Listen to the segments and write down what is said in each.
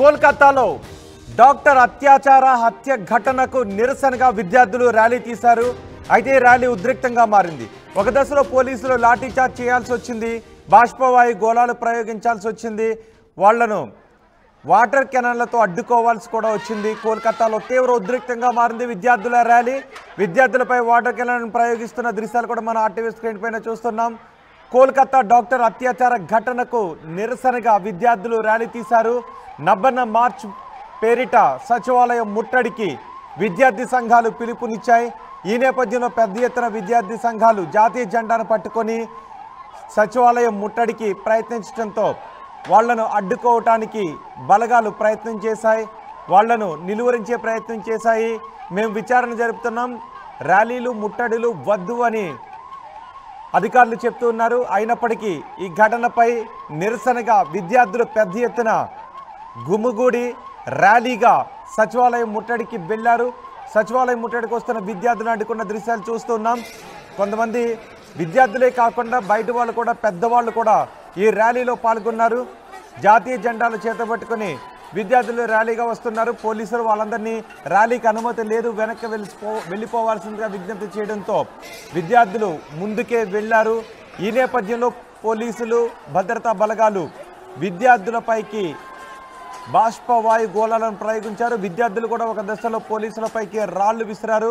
కోల్కతాలో డాక్టర్ అత్యాచార హత్య ఘటనకు నిరసనగా విద్యార్థులు ర్యాలీ తీశారు. అయితే ర్యాలీ ఉద్రిక్తంగా మారింది. ఒక దశలో పోలీసులు లాఠీచార్జ్ చేయాల్సి వచ్చింది, బాష్పవాయు గోళాలు ప్రయోగించాల్సి వచ్చింది, వాళ్లను వాటర్ కెనాన్లతో అడ్డుకోవాల్సి కూడా వచ్చింది. కోల్కతాలో తీవ్ర ఉద్రిక్తంగా మారింది విద్యార్థుల ర్యాలీ. విద్యార్థులపై వాటర్ కెనాన్ ప్రయోగిస్తున్న దృశ్యాలు కూడా మనం ఆర్టీవీ స్క్రీన్ పైన చూస్తున్నాం. కోల్కతా డాక్టర్ అత్యాచార ఘటనకు నిరసనగా విద్యార్థులు ర్యాలీ తీశారు. నబ్బన్న మార్చ్ పేరిట సచివాలయం ముట్టడికి విద్యార్థి సంఘాలు పిలుపునిచ్చాయి. ఈ నేపథ్యంలో పెద్ద ఎత్తున విద్యార్థి సంఘాలు జాతీయ జెండాను పట్టుకొని సచివాలయం ముట్టడికి ప్రయత్నించడంతో వాళ్లను అడ్డుకోవటానికి బలగాలు ప్రయత్నం చేశాయి, వాళ్లను నిలువరించే ప్రయత్నం చేశాయి. మేము విచారణ జరుపుతున్నాం, ర్యాలీలు ముట్టడిలు వద్దు అని అధికారులు చెప్తూ ఉన్నారు. అయినప్పటికీ ఈ ఘటనపై నిరసనగా విద్యార్థులు పెద్ద ఎత్తున గుమిగూడి ర్యాలీగా సచివాలయం ముట్టడికి వెళ్లారు. సచివాలయం ముట్టడికి వస్తున్న విద్యార్థులను అడ్డుకున్న దృశ్యాలు చూస్తున్నాం. కొంతమంది విద్యార్థులే కాకుండా బయట వాళ్ళు కూడా, పెద్దవాళ్ళు కూడా ఈ ర్యాలీలో పాల్గొన్నారు. జాతీయ జెండాలు చేతబట్టుకుని విద్యార్థులు ర్యాలీగా వస్తున్నారు. పోలీసులు వాళ్ళందరినీ ర్యాలీకి అనుమతి లేదు, వెనక్కి వెళ్ళిపోవాల్సిందిగా విజ్ఞప్తి చేయడంతో విద్యార్థులు ముందుకే వెళ్లారు. ఈ నేపథ్యంలో పోలీసులు, భద్రతా బలగాలు విద్యార్థులపైకి బాష్పవాయు గోళాలను ప్రయోగించారు. విద్యార్థులు కూడా ఒక దశలో పోలీసులపైకి రాళ్లు విసిరారు.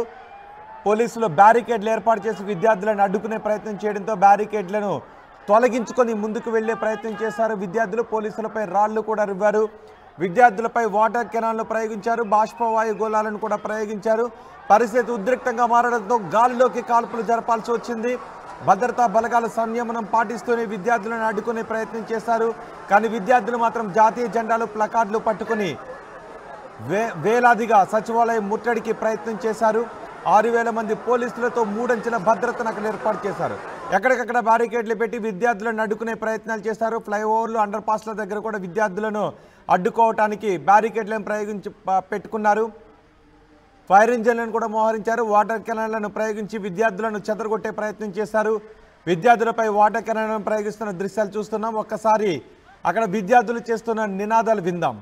పోలీసులు బ్యారికేడ్లు ఏర్పాటు చేసి విద్యార్థులను అడ్డుకునే ప్రయత్నం చేయడంతో బ్యారికేడ్లను తొలగించుకొని ముందుకు వెళ్లే ప్రయత్నం చేశారు. విద్యార్థులు పోలీసులపై రాళ్లు కూడా రువ్వారు. విద్యార్థులపై వాటర్ కెనాన్లు ప్రయోగించారు, బాష్పవాయు గోళాలను కూడా ప్రయోగించారు. పరిస్థితి ఉద్రిక్తంగా మారడంతో గాలిలోకి కాల్పులు జరపాల్సి వచ్చింది. భద్రతా బలగాల సంయమనం పాటిస్తూనే విద్యార్థులను అడ్డుకునే ప్రయత్నం చేశారు. కానీ విద్యార్థులు మాత్రం జాతీయ జెండాలు, ప్లకార్డులు పట్టుకుని వేలాదిగా సచివాలయం ముట్టడికి ప్రయత్నం చేశారు. 6,000 మంది పోలీసులతో 3 అంచెల భద్రతను అక్కడ ఏర్పాటు చేశారు. ఎక్కడికక్కడ బ్యారికేడ్లు పెట్టి విద్యార్థులను అడ్డుకునే ప్రయత్నాలు చేశారు. ఫ్లైఓవర్లు, అండర్ పాస్ల దగ్గర కూడా విద్యార్థులను అడ్డుకోవటానికి బ్యారికేడ్లను పెట్టుకున్నారు. ఫైర్ ఇంజన్లను కూడా మోహరించారు. వాటర్ కెనాన్లను ప్రయోగించి విద్యార్థులను చెదరగొట్టే ప్రయత్నం చేశారు. విద్యార్థులపై వాటర్ కెనాన్లను ప్రయోగిస్తున్న దృశ్యాలు చూస్తున్నాం. ఒక్కసారి అక్కడ విద్యార్థులు చేస్తున్న నినాదాలు విందాం.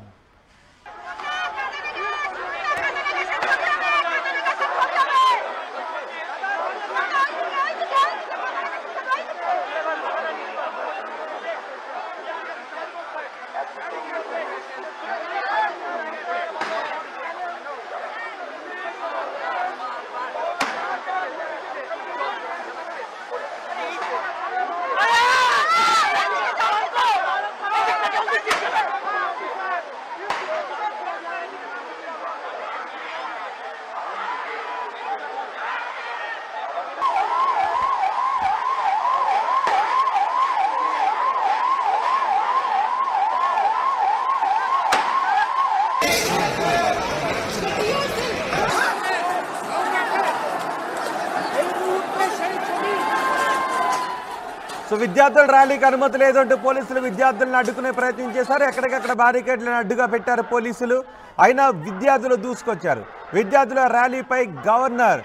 సో విద్యార్థుల ర్యాలీకి అనుమతి లేదంటూ పోలీసులు విద్యార్థులను అడ్డుకునే ప్రయత్నం చేశారు. ఎక్కడికక్కడ బ్యారికేడ్లను అడ్డుగా పెట్టారు పోలీసులు. అయినా విద్యార్థులు దూసుకొచ్చారు. విద్యార్థుల ర్యాలీపై గవర్నర్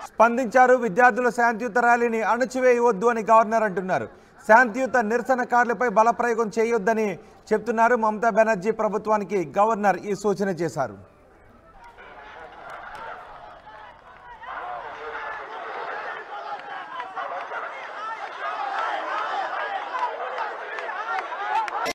స్పందించారు. విద్యార్థుల శాంతియుత ర్యాలీని అణచివేయవద్దు అని గవర్నర్ అంటున్నారు. శాంతియుత నిరసనకారులపై బలప్రయోగం చేయొద్దని చెప్తున్నారు. మమతా బెనర్జీ ప్రభుత్వానికి గవర్నర్ ఈ సూచన చేశారు.